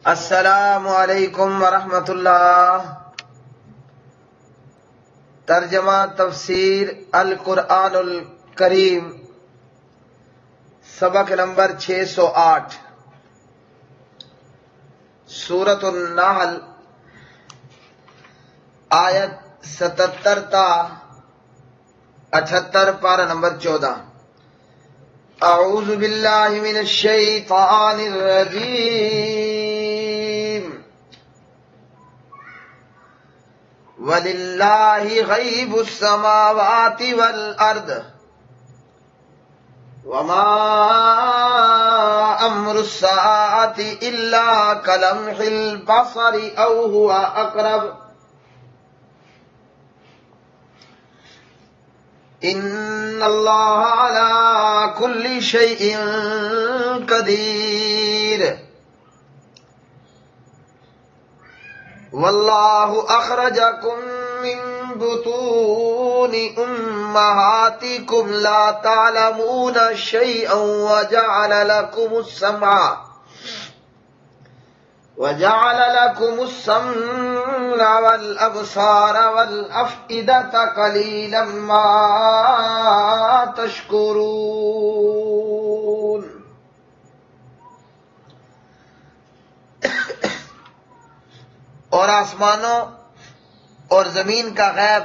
السلام علیکم ورحمۃ اللہ۔ ترجمہ تفسیر القرآن الکریم، سبق نمبر 608، سورۃ النحل، آیت 77 تا 78، پارہ نمبر 14۔ اعوذ باللہ من الشیطان الرجیم، وَلِلَّهِ غَيْبُ السَّمَاوَاتِ وَالْأَرْضِ وَمَا أَمْرُ السَّاعَةِ إِلَّا كَلَمْحِ الْبَصَرِ أَوْ هُوَ أَقْرَبُ إِنَّ اللَّهَ عَلَى كُلِّ شَيْءٍ قَدِيرٌ۔ وَاللَّهُ أَخْرَجَكُم مِّن بُطُونِ أُمَّهَاتِكُمْ لَا تَعْلَمُونَ شَيْئًا وَجَعَلَ لَكُمُ السَّمْعَ وَالْأَبْصَارَ وَالْأَفْئِدَةَ قَلِيلًا مَا تَشْكُرُونَ۔ اور آسمانوں اور زمین کا غیب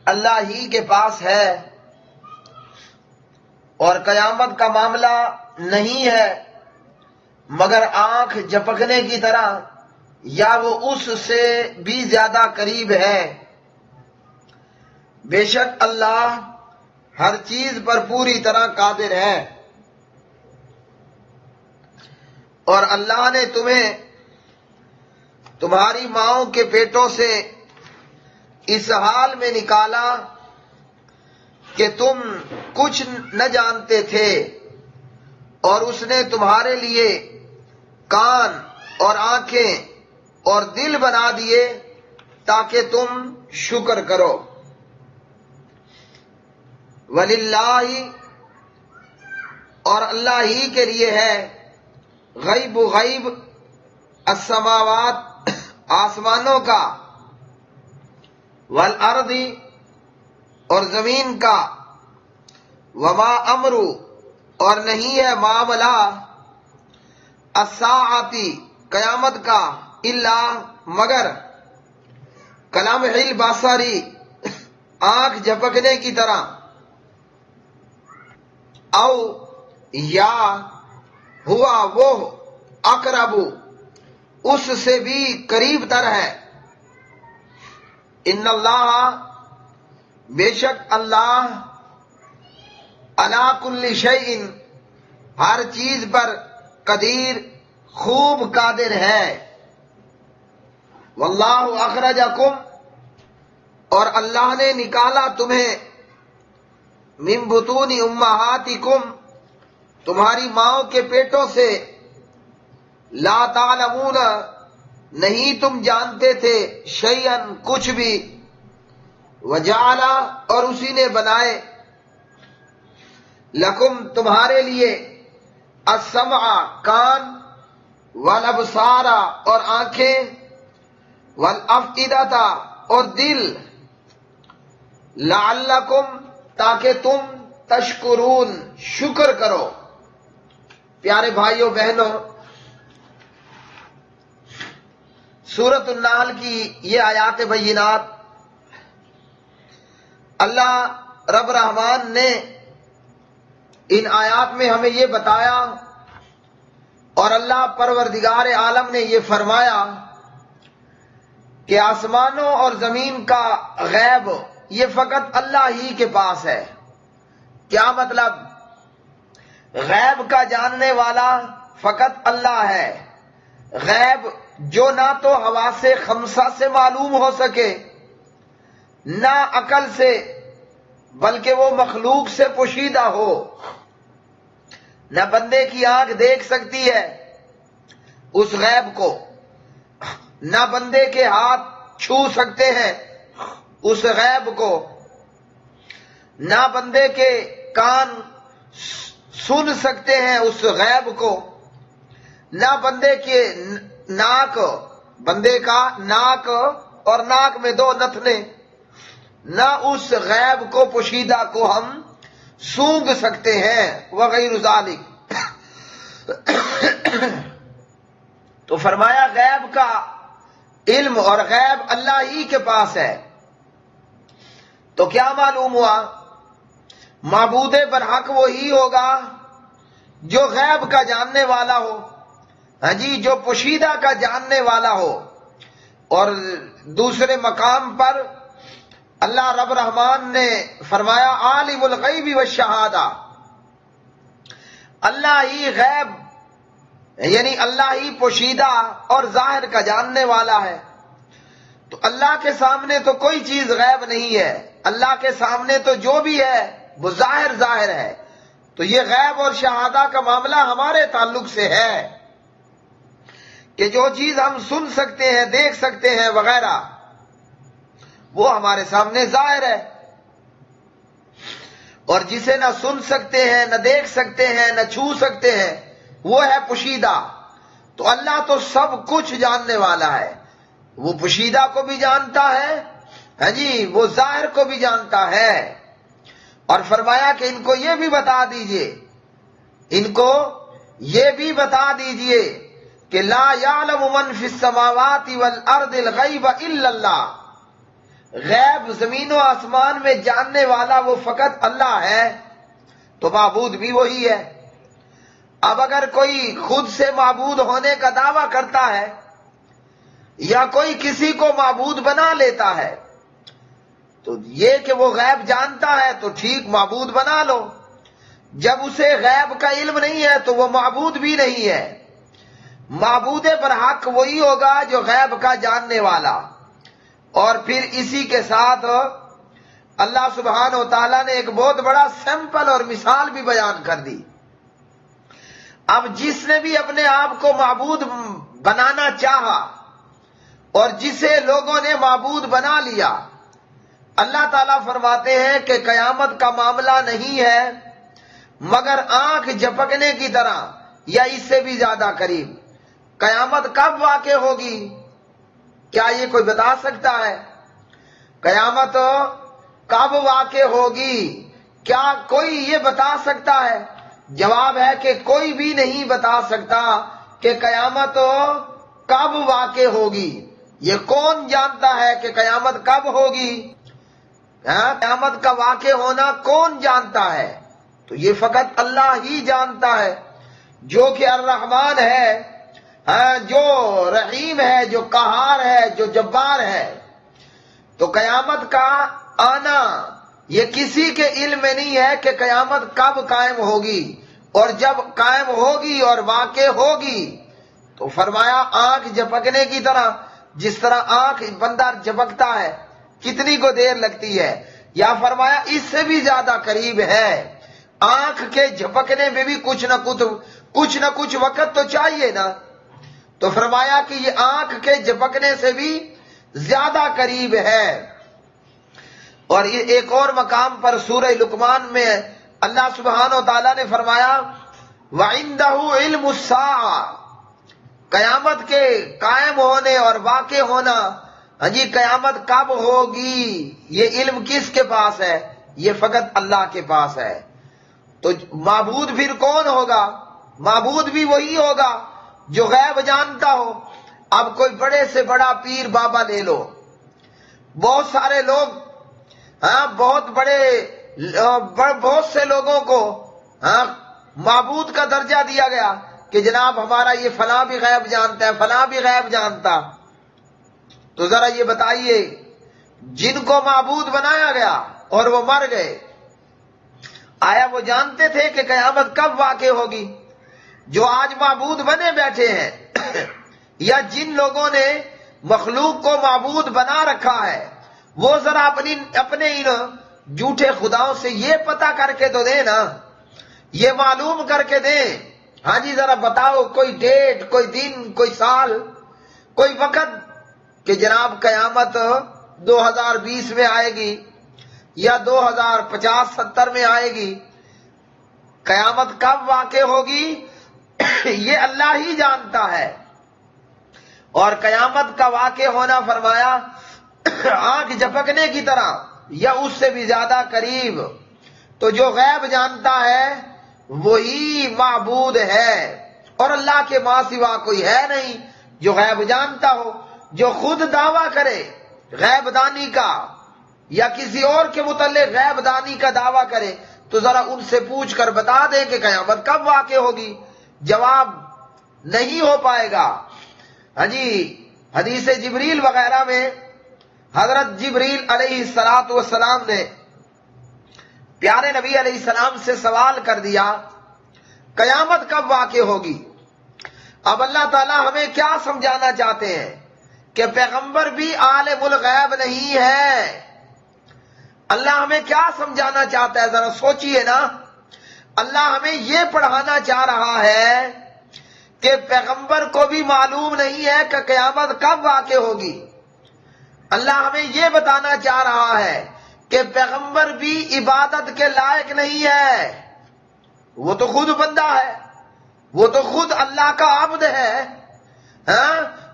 اللہ ہی کے پاس ہے، اور قیامت کا معاملہ نہیں ہے مگر آنکھ جھپکنے کی طرح، یا وہ اس سے بھی زیادہ قریب ہے۔ بے شک اللہ ہر چیز پر پوری طرح قادر ہے۔ اور اللہ نے تمہیں تمہاری ماؤں کے پیٹوں سے اس حال میں نکالا کہ تم کچھ نہ جانتے تھے، اور اس نے تمہارے لیے کان اور آنکھیں اور دل بنا دیے تاکہ تم شکر کرو۔ وَلِلَّهِ، اور اللہ ہی کے لیے ہے، غیب السماوات، آسمانوں کا، والارض، اور زمین کا، وما امر، اور نہیں ہے معاملہ، الساعتی، قیامت کا، الا، مگر، کلمح البصر، آنکھ جھپکنے کی طرح، او، یا، ہوا وہ، اقرب، اس سے بھی قریب تر ہے۔ ان اللہ، بے شک اللہ، علی کل شیء، ہر چیز پر، قدیر، خوب قادر ہے۔ واللہ اخرجکم، اور اللہ نے نکالا تمہیں، من بطون امہاتکم، تمہاری ماؤں کے پیٹوں سے، لا تعلمون، نہیں تم جانتے تھے، شیئا، کچھ بھی، وجعل، اور اسی نے بنائے، لکم، تمہارے لیے، السمع، کان، والابصار، اور آنکھیں، والافئدۃ، اور دل، لعلکم، تاکہ تم تشکرون، شکر کرو۔ پیارے بھائیوں بہنوں، سورۃ النحل کی یہ آیات بینات، اللہ رب رحمان نے ان آیات میں ہمیں یہ بتایا، اور اللہ پروردگار عالم نے یہ فرمایا کہ آسمانوں اور زمین کا غیب یہ فقط اللہ ہی کے پاس ہے۔ کیا مطلب؟ غیب کا جاننے والا فقط اللہ ہے۔ غیب جو نہ تو حواس خمسہ سے معلوم ہو سکے، نہ عقل سے، بلکہ وہ مخلوق سے پوشیدہ ہو۔ نہ بندے کی آنکھ دیکھ سکتی ہے اس غیب کو، نہ بندے کے ہاتھ چھو سکتے ہیں اس غیب کو، نہ بندے کے کان سن سکتے ہیں اس غیب کو، نہ ناک، بندے کا ناک اور ناک میں 2 نتنے، نہ اس غیب کو پوشیدہ کو ہم سونگھ سکتے ہیں وغیر ذالک۔ تو فرمایا غیب کا علم اور غیب اللہ ہی کے پاس ہے۔ تو کیا معلوم ہوا؟ معبود برحق وہی ہوگا جو غیب کا جاننے والا ہو، ہاں جی، جو پوشیدہ کا جاننے والا ہو۔ اور دوسرے مقام پر اللہ رب رحمان نے فرمایا عالم الغیب والشہادہ، اللہ ہی غیب یعنی اللہ ہی پوشیدہ اور ظاہر کا جاننے والا ہے۔ تو اللہ کے سامنے تو کوئی چیز غیب نہیں ہے، اللہ کے سامنے تو جو بھی ہے وہ ظاہر ظاہر ہے۔ تو یہ غیب اور شہادہ کا معاملہ ہمارے تعلق سے ہے کہ جو چیز ہم سن سکتے ہیں، دیکھ سکتے ہیں وغیرہ، وہ ہمارے سامنے ظاہر ہے، اور جسے نہ سن سکتے ہیں، نہ دیکھ سکتے ہیں، نہ چھو سکتے ہیں، وہ ہے پوشیدہ۔ تو اللہ تو سب کچھ جاننے والا ہے، وہ پوشیدہ کو بھی جانتا ہے، ہاں جی، وہ ظاہر کو بھی جانتا ہے۔ اور فرمایا کہ ان کو یہ بھی بتا دیجئے، ان کو یہ بھی بتا دیجئے کہ لا یعلم من فی السماوات والارض الغیب الا اللہ، غیب زمین و آسمان میں جاننے والا وہ فقط اللہ ہے، تو معبود بھی وہی ہے۔ اب اگر کوئی خود سے معبود ہونے کا دعویٰ کرتا ہے یا کوئی کسی کو معبود بنا لیتا ہے، تو یہ کہ وہ غیب جانتا ہے تو ٹھیک، معبود بنا لو۔ جب اسے غیب کا علم نہیں ہے تو وہ معبود بھی نہیں ہے۔ معبود برحق وہی ہوگا جو غیب کا جاننے والا۔ اور پھر اسی کے ساتھ اللہ سبحانہ و تعالیٰ نے ایک بہت بڑا سیمپل اور مثال بھی بیان کر دی۔ اب جس نے بھی اپنے آپ کو معبود بنانا چاہا اور جسے لوگوں نے معبود بنا لیا، اللہ تعالیٰ فرماتے ہیں کہ قیامت کا معاملہ نہیں ہے مگر آنکھ جھپکنے کی طرح یا اس سے بھی زیادہ قریب۔ قیامت کب واقع ہوگی؟ کیا یہ کوئی بتا سکتا ہے؟ قیامت کب واقع ہوگی؟ کیا کوئی یہ بتا سکتا ہے؟ جواب ہے کہ کوئی بھی نہیں بتا سکتا کہ قیامت کب واقع ہوگی۔ یہ کون جانتا ہے کہ قیامت کب ہوگی؟ قیامت کا واقع ہونا کون جانتا ہے؟ تو یہ فقط اللہ ہی جانتا ہے، جو کہ الرحمن ہے، جو رحیم ہے، جو قہار ہے، جو جبار ہے۔ تو قیامت کا آنا یہ کسی کے علم میں نہیں ہے کہ قیامت کب قائم ہوگی، اور جب قائم ہوگی اور واقع ہوگی تو فرمایا آنکھ جھپکنے کی طرح، جس طرح آنکھ بندہ جھپکتا ہے کتنی کو دیر لگتی ہے، یا فرمایا اس سے بھی زیادہ قریب ہے۔ آنکھ کے جھپکنے میں بھی کچھ نہ کچھ وقت تو چاہیے نا، تو فرمایا کہ یہ آنکھ کے جھپکنے سے بھی زیادہ قریب ہے۔ اور یہ ایک اور مقام پر سورہ لقمان میں اللہ سبحانہ و تعالیٰ نے فرمایا وَعِندَهُ عِلْمُ السَّاعَةِ، قیامت کے قائم ہونے اور واقع ہونا، ہاں جی، قیامت کب ہوگی، یہ علم کس کے پاس ہے؟ یہ فقط اللہ کے پاس ہے۔ تو معبود پھر کون ہوگا؟ معبود بھی وہی ہوگا جو غیب جانتا ہو۔ اب کوئی بڑے سے بڑا پیر بابا لے لو، بہت سارے لوگ، بہت سے لوگوں کو معبود کا درجہ دیا گیا کہ جناب ہمارا یہ فلاں بھی غیب جانتا ہے، فلاں بھی غیب جانتا۔ تو ذرا یہ بتائیے، جن کو معبود بنایا گیا اور وہ مر گئے، آیا وہ جانتے تھے کہ قیامت کب واقع ہوگی؟ جو آج معبود بنے بیٹھے ہیں یا جن لوگوں نے مخلوق کو معبود بنا رکھا ہے، وہ ذرا اپنے ان جھوٹے خداؤں سے یہ پتہ کر کے تو دیں نا، یہ معلوم کر کے دیں، ہاں جی، ذرا بتاؤ کوئی ڈیٹ، کوئی دن، کوئی سال، کوئی وقت کہ جناب قیامت 2020 میں آئے گی یا 2050-70 میں آئے گی، قیامت کب واقع ہوگی یہ اللہ ہی جانتا ہے۔ اور قیامت کا واقع ہونا فرمایا آنکھ جھپکنے کی طرح یا اس سے بھی زیادہ قریب. تو جو غیب جانتا ہے وہی معبود ہے، اور اللہ کے ماں سوا کوئی ہے نہیں جو غیب جانتا ہو. جو خود دعویٰ کرے غیب دانی کا یا کسی اور کے متعلق غیب دانی کا دعویٰ کرے تو ذرا ان سے پوچھ کر بتا دے کہ قیامت کب واقع ہوگی. جواب نہیں ہو پائے گا. ہاں جی، حدیث جبریل وغیرہ میں حضرت جبریل علیہ السلام نے پیارے نبی علیہ السلام سے سوال کر دیا قیامت کب واقع ہوگی. اب اللہ تعالیٰ ہمیں کیا سمجھانا چاہتے ہیں کہ پیغمبر بھی عالم الغیب نہیں ہے. اللہ ہمیں کیا سمجھانا چاہتا ہے ذرا سوچئے نا. اللہ ہمیں یہ پڑھانا چاہ رہا ہے کہ پیغمبر کو بھی معلوم نہیں ہے کہ قیامت کب واقع ہوگی. اللہ ہمیں یہ بتانا چاہ رہا ہے کہ پیغمبر بھی عبادت کے لائق نہیں ہے. وہ تو خود بندہ ہے، وہ تو خود اللہ کا عبد ہے،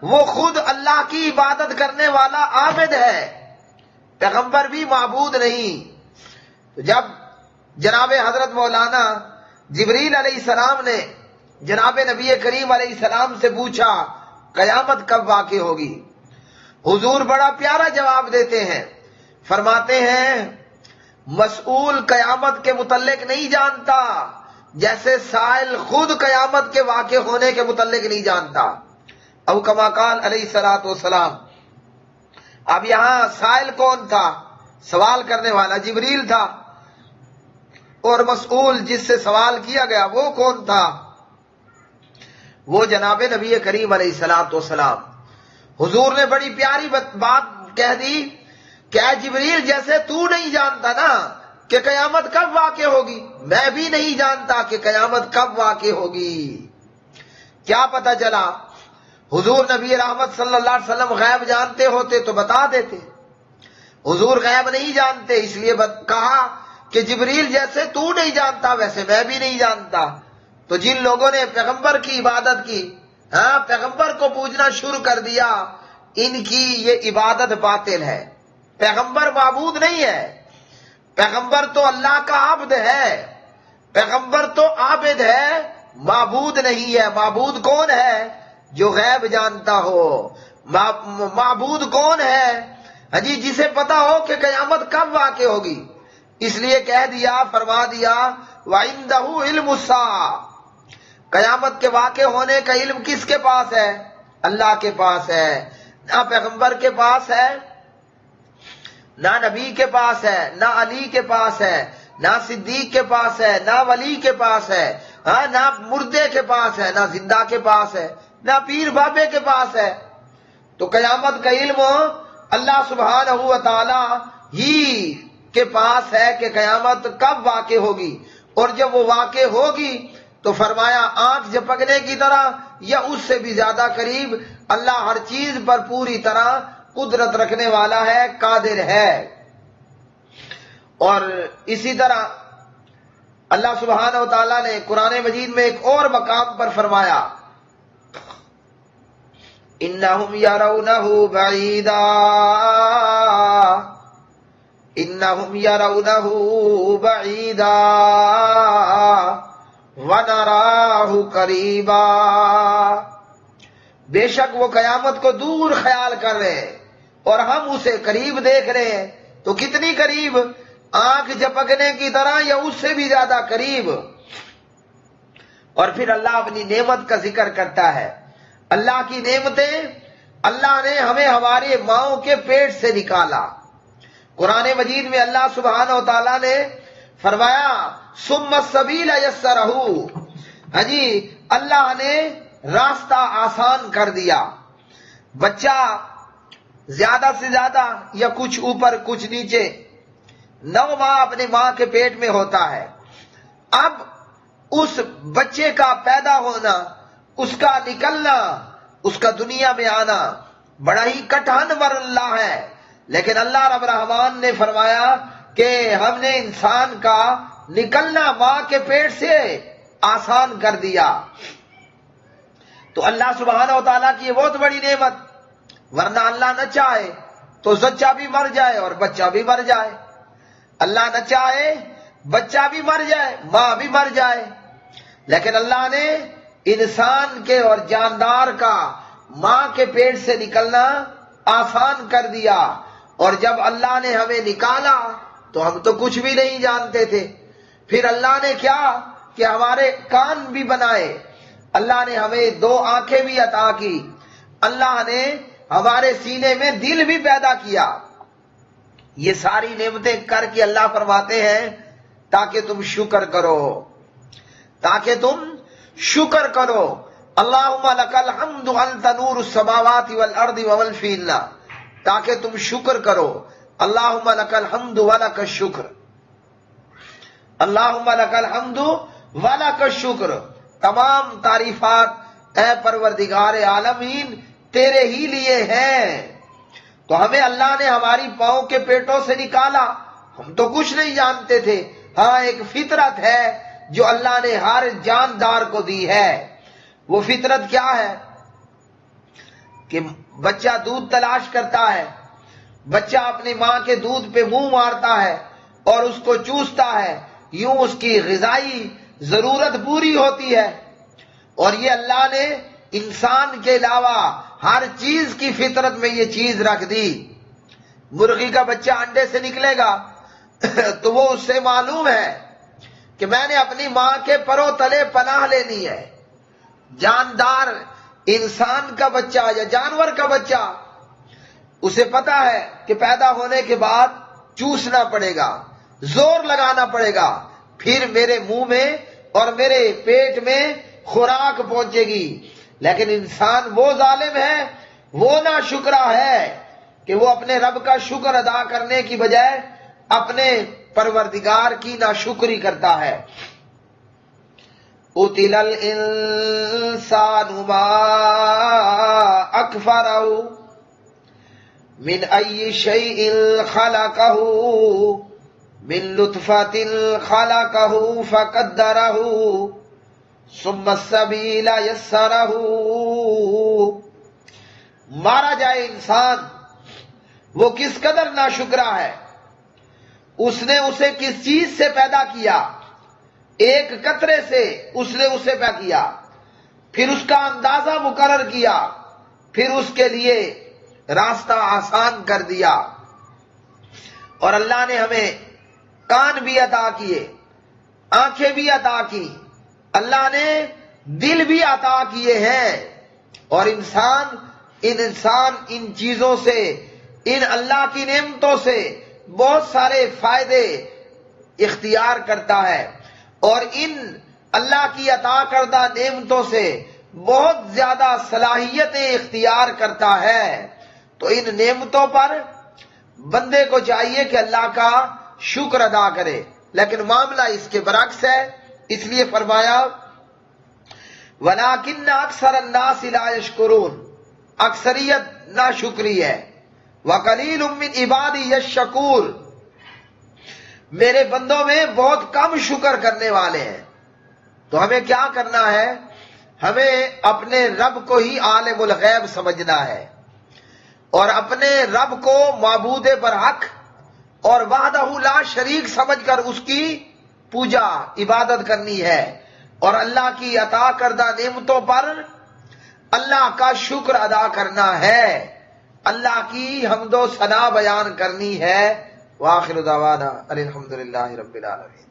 وہ خود اللہ کی عبادت کرنے والا عابد ہے. پیغمبر بھی معبود نہیں. تو جب جناب حضرت مولانا جبریل علیہ السلام نے جناب نبی کریم علیہ السلام سے پوچھا قیامت کب واقع ہوگی، حضور بڑا پیارا جواب دیتے ہیں. فرماتے ہیں مسئول قیامت کے متعلق نہیں جانتا جیسے سائل خود قیامت کے واقع ہونے کے متعلق نہیں جانتا. او کما قال علیہ الصلوۃ والسلام. اب یہاں سائل کون تھا؟ سوال کرنے والا جبریل تھا، اور مسئول جس سے سوال کیا گیا وہ کون تھا؟ وہ جناب نبی کریم علیہ الصلوۃ والسلام. حضور نے بڑی پیاری بات کہہ دی کہ اے جبریل جیسے تو نہیں جانتا نا کہ قیامت کب واقع ہوگی، میں بھی نہیں جانتا کہ قیامت کب واقع ہوگی. کیا پتہ چلا؟ حضور نبی رحمت صلی اللہ علیہ وسلم غیب جانتے ہوتے تو بتا دیتے. حضور غیب نہیں جانتے، اس لیے کہا کہ جبریل جیسے تو نہیں جانتا ویسے میں بھی نہیں جانتا. تو جن لوگوں نے پیغمبر کی عبادت کی، پیغمبر کو پوجنا شروع کر دیا، ان کی یہ عبادت باطل ہے. پیغمبر معبود نہیں ہے، پیغمبر تو اللہ کا عبد ہے، پیغمبر تو عابد ہے، معبود نہیں ہے. معبود کون ہے؟ جو غیب جانتا ہو. معبود کون ہے؟ جی جسے پتا ہو کہ قیامت کب واقع ہوگی. اس لیے کہہ دیا، فرما دیا وَعِندَهُ عِلْمُ السَّاعَةِ، قیامت کے واقع ہونے کا علم کس کے پاس ہے؟ اللہ کے پاس ہے. نہ پیغمبر کے پاس ہے، نہ نبی کے پاس ہے، نہ علی کے پاس ہے، نہ صدیق کے پاس ہے، نہ ولی کے پاس ہے، نہ مردے کے پاس ہے، نہ زندہ کے پاس ہے، نہ پیر بابے کے پاس ہے. تو قیامت کا علم اللہ سبحانہ و تعالی ہی کے پاس ہے کہ قیامت کب واقع ہوگی. اور جب وہ واقع ہوگی تو فرمایا آنکھ جھپکنے کی طرح یا اس سے بھی زیادہ قریب. اللہ ہر چیز پر پوری طرح قدرت رکھنے والا ہے، قادر ہے. اور اسی طرح اللہ سبحانہ و تعالیٰ نے قرآن مجید میں ایک اور مقام پر فرمایا انہم یرونہ بعیدا، انہم یرونہ بعیدا ونراہ قریبا. بے شک وہ قیامت کو دور خیال کر رہے ہیں اور ہم اسے قریب دیکھ رہے ہیں. تو کتنی قریب؟ آنکھ جھپکنے کی طرح یا اس سے بھی زیادہ قریب. اور پھر اللہ اپنی نعمت کا ذکر کرتا ہے. اللہ کی نعمتیں، اللہ نے ہمیں ہمارے ماؤں کے پیٹ سے نکالا. قرآن مجید میں اللہ سبحانہ و تعالیٰ نے فرمایا ثم السبیل یسرہ. جی اللہ نے راستہ آسان کر دیا. بچہ زیادہ سے زیادہ یا کچھ اوپر کچھ نیچے 9 ماہ اپنے ماں کے پیٹ میں ہوتا ہے. اب اس بچے کا پیدا ہونا، اس کا نکلنا، اس کا دنیا میں آنا بڑا ہی کٹھن مرحلہ ہے. لیکن اللہ رب الرحمن نے فرمایا کہ ہم نے انسان کا نکلنا ماں کے پیٹ سے آسان کر دیا. تو اللہ سبحانہ و تعالیٰ کی یہ بہت بڑی نعمت، ورنہ اللہ نہ چاہے تو زچہ بھی مر جائے اور بچہ بھی مر جائے، اللہ نہ چاہے بچہ بھی مر جائے، ماں بھی مر جائے، لیکن اللہ نے انسان کے اور جاندار کا ماں کے پیٹ سے نکلنا آسان کر دیا، اور جب اللہ نے ہمیں نکالا تو ہم تو کچھ بھی نہیں جانتے تھے۔ پھر اللہ نے کیا کہ ہمارے کان بھی بنائے، اللہ نے ہمیں 2 آنکھیں بھی عطا کی، اللہ نے ہمارے سینے میں دل بھی پیدا کیا۔ یہ ساری نعمتیں کر کے اللہ فرماتے ہیں تاکہ تم شکر کرو، تاکہ تم شکر کرو۔ اللہم لک الحمد انت نور السماوات والارض ومن فیہن، تاکہ تم شکر کرو۔ اللہم لک الحمد ولک الشکر، اللہم لک الحمد ولک الشکر، تمام تعریفات اے پروردگار عالمین تیرے ہی لیے ہیں۔ تو ہمیں اللہ نے ہماری پاؤں کے پیٹوں سے نکالا، ہم تو کچھ نہیں جانتے تھے۔ ہاں ایک فطرت ہے جو اللہ نے ہر جاندار کو دی ہے۔ وہ فطرت کیا ہے کہ بچہ دودھ تلاش کرتا ہے، بچہ اپنی ماں کے دودھ پہ منہ مارتا ہے اور اس کو چوستا ہے، یوں اس کی غذائی ضرورت پوری ہوتی ہے۔ اور یہ اللہ نے انسان کے علاوہ ہر چیز کی فطرت میں یہ چیز رکھ دی۔ مرغی کا بچہ انڈے سے نکلے گا تو وہ اس سے معلوم ہے کہ میں نے اپنی ماں کے پروں تلے پناہ لینی ہے۔ جاندار انسان کا بچہ یا جانور کا بچہ، اسے پتا ہے کہ پیدا ہونے کے بعد چوسنا پڑے گا، زور لگانا پڑے گا، پھر میرے منہ میں اور میرے پیٹ میں خوراک پہنچے گی۔ لیکن انسان وہ ظالم ہے، وہ ناشکرا ہے کہ وہ اپنے رب کا شکر ادا کرنے کی بجائے اپنے پروردگار کی ناشکری کرتا ہے۔ قتل الانسان ما اکفرہ من ای شیء خلقہ من لطفۃ خلقہ فقدرہ ثم السبیل یسرہ۔ مارا جائے انسان، وہ کس قدر ناشکرا ہے۔ اس نے اسے کس چیز سے پیدا کیا؟ ایک قطرے سے اس نے اسے پیدا کیا، پھر اس کا اندازہ مقرر کیا، پھر اس کے لیے راستہ آسان کر دیا۔ اور اللہ نے ہمیں کان بھی عطا کیے، آنکھیں بھی عطا کی، اللہ نے دل بھی عطا کیے ہیں، اور انسان ان چیزوں سے، ان اللہ کی نعمتوں سے بہت سارے فائدے اختیار کرتا ہے، اور ان اللہ کی عطا کردہ نعمتوں سے بہت زیادہ صلاحیتیں اختیار کرتا ہے۔ تو ان نعمتوں پر بندے کو چاہیے کہ اللہ کا شکر ادا کرے، لیکن معاملہ اس کے برعکس ہے۔ اس لیے فرمایا وَلَٰكِنَّ أَكْثَرَ النَّاسِ لَا يَشْكُرُونَ، اکثریت ناشکری ہے۔ وَقَلِيلٌ مِّنْ عِبَادِيَ الشَّكُورُ، میرے بندوں میں بہت کم شکر کرنے والے ہیں۔ تو ہمیں کیا کرنا ہے؟ ہمیں اپنے رب کو ہی عالم الغیب سمجھنا ہے، اور اپنے رب کو معبود برحق اور وحدہ لا شریک سمجھ کر اس کی پوجا عبادت کرنی ہے، اور اللہ کی عطا کردہ نعمتوں پر اللہ کا شکر ادا کرنا ہے، اللہ کی حمد و ثنا بیان کرنی ہے۔ وآخر دعوانا الحمدللہ رب العالمین۔